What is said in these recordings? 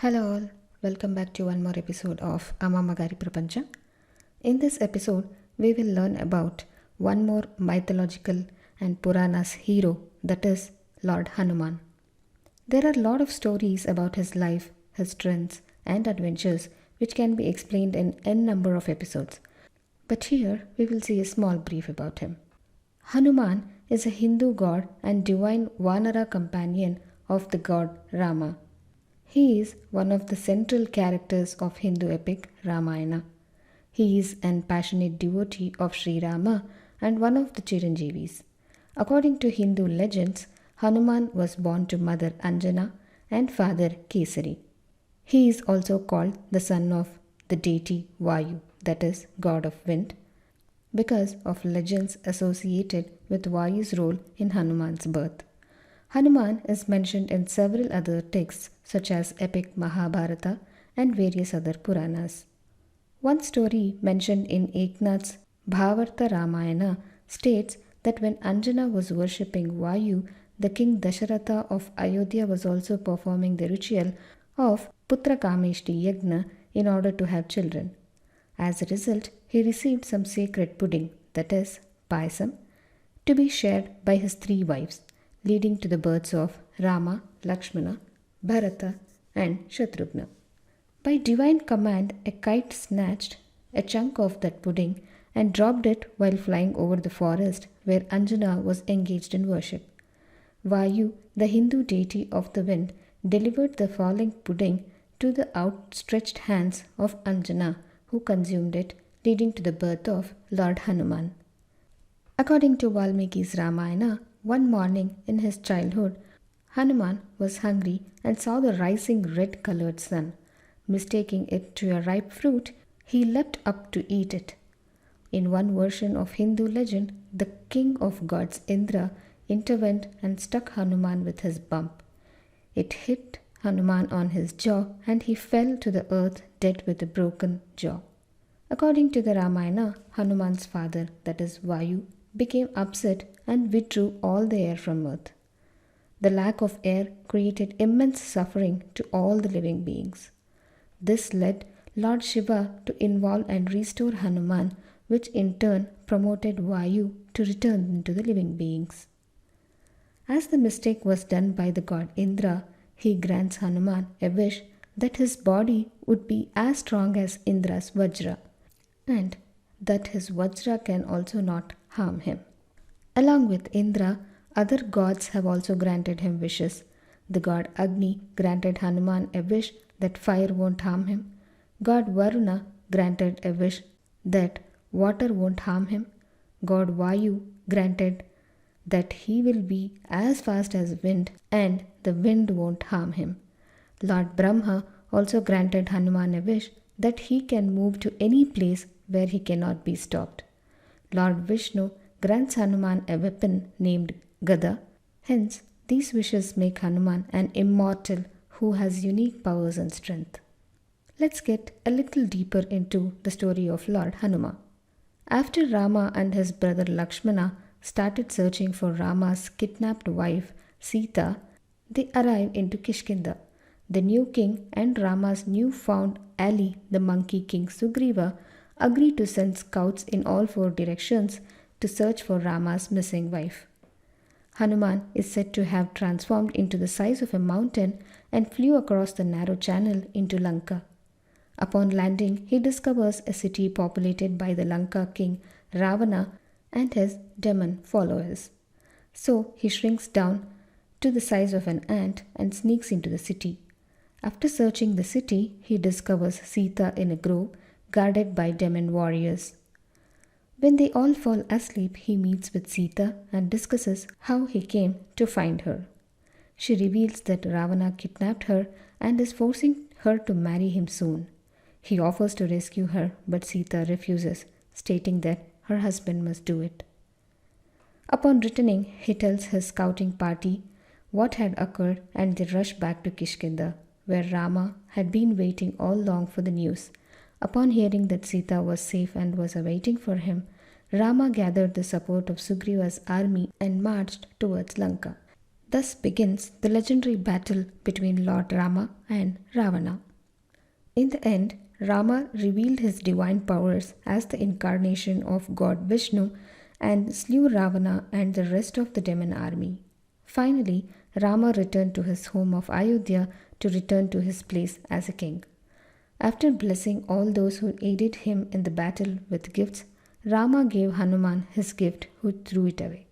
Hello all, welcome back to one more episode of Amma Magari Prapancha. In this episode, we will learn about one more mythological and Puranas hero, that is Lord Hanuman. There are a lot of stories about his life, his strengths, and adventures which can be explained in n number of episodes. But here we will see a small brief about him. Hanuman is a Hindu god and divine Vanara companion of the god Rama. He is one of the central characters of Hindu epic Ramayana. He is an passionate devotee of Sri Rama and one of the Chiranjeevis. According to Hindu legends, Hanuman was born to mother Anjana and father Kesari. He is also called the son of the deity Vayu, that is, god of wind, because of legends associated with Vayu's role in Hanuman's birth. Hanuman is mentioned in several other texts such as epic Mahabharata and various other Puranas. One story mentioned in Eknath's Bhavarta Ramayana states that when Anjana was worshipping Vayu, the king Dasharatha of Ayodhya was also performing the ritual of Putra Kameshti Yagna in order to have children. As a result, he received some sacred pudding, that is, payasam, to be shared by his three wives, leading to the births of Rama, Lakshmana, Bharata, and Shatrughna. By divine command, a kite snatched a chunk of that pudding and dropped it while flying over the forest where Anjana was engaged in worship. Vayu, the Hindu deity of the wind, delivered the falling pudding to the outstretched hands of Anjana, who consumed it, leading to the birth of Lord Hanuman. According to Valmiki's Ramayana, one morning in his childhood, Hanuman was hungry and saw the rising red colored sun. Mistaking it to a ripe fruit, he leapt up to eat it. In one version of Hindu legend, the king of gods Indra intervened and struck Hanuman with his bump. It hit Hanuman on his jaw and he fell to the earth dead with a broken jaw. According to the Ramayana, Hanuman's father, that is Vayu, became upset and withdrew all the air from earth. The lack of air created immense suffering to all the living beings. This led Lord Shiva to involve and restore Hanuman, which in turn promoted Vayu to return into the living beings. As the mistake was done by the god Indra, he grants Hanuman a wish that his body would be as strong as Indra's Vajra, and that his Vajra can also not harm him. Along with Indra, other gods have also granted him wishes. The god Agni granted Hanuman a wish that fire won't harm him. God Varuna granted a wish that water won't harm him. God Vayu granted that he will be as fast as wind and the wind won't harm him. Lord Brahma also granted Hanuman a wish that he can move to any place where he cannot be stopped. Lord Vishnu grants Hanuman a weapon named Gada. Hence, these wishes make Hanuman an immortal who has unique powers and strength. Let's get a little deeper into the story of Lord Hanuman. After Rama and his brother Lakshmana started searching for Rama's kidnapped wife Sita, they arrive into Kishkinda. The new king and Rama's new-found ally, the monkey king Sugriva, agree to send scouts in all four directions to search for Rama's missing wife. Hanuman is said to have transformed into the size of a mountain and flew across the narrow channel into Lanka. Upon landing, he discovers a city populated by the Lanka king Ravana and his demon followers. So he shrinks down to the size of an ant and sneaks into the city. After searching the city, he discovers Sita in a grove guarded by demon warriors. When they all fall asleep, he meets with Sita and discusses how he came to find her. She reveals that Ravana kidnapped her and is forcing her to marry him soon. He offers to rescue her, but Sita refuses, stating that her husband must do it. Upon returning, he tells his scouting party what had occurred and they rush back to Kishkinda, where Rama had been waiting all along for the news. Upon hearing that Sita was safe and was awaiting for him, Rama gathered the support of Sugriva's army and marched towards Lanka. Thus begins the legendary battle between Lord Rama and Ravana. In the end, Rama revealed his divine powers as the incarnation of God Vishnu and slew Ravana and the rest of the demon army. Finally, Rama returned to his home of Ayodhya to return to his place as a king. After blessing all those who aided him in the battle with gifts, Rama gave Hanuman his gift, who threw it away.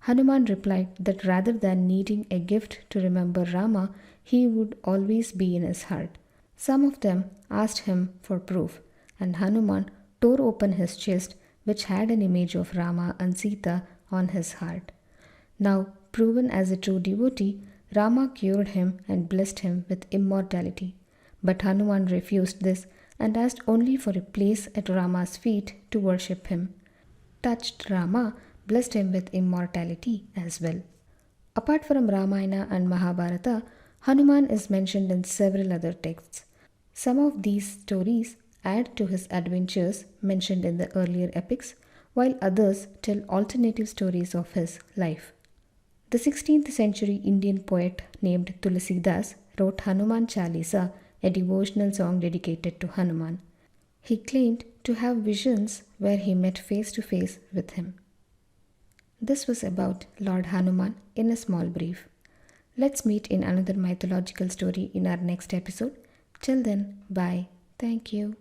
Hanuman replied that rather than needing a gift to remember Rama, he would always be in his heart. Some of them asked him for proof, and Hanuman tore open his chest, which had an image of Rama and Sita on his heart. Now, proven as a true devotee, Rama cured him and blessed him with immortality. But Hanuman refused this and asked only for a place at Rama's feet to worship him. Touched Rama blessed him with immortality as well. Apart from Ramayana and Mahabharata, Hanuman is mentioned in several other texts. Some of these stories add to his adventures mentioned in the earlier epics, while others tell alternative stories of his life. The 16th century Indian poet named Tulsidas wrote Hanuman Chalisa, a devotional song dedicated to Hanuman. He claimed to have visions where he met face to face with him. This was about Lord Hanuman in a small brief. Let's meet in another mythological story in our next episode. Till then, bye. Thank you.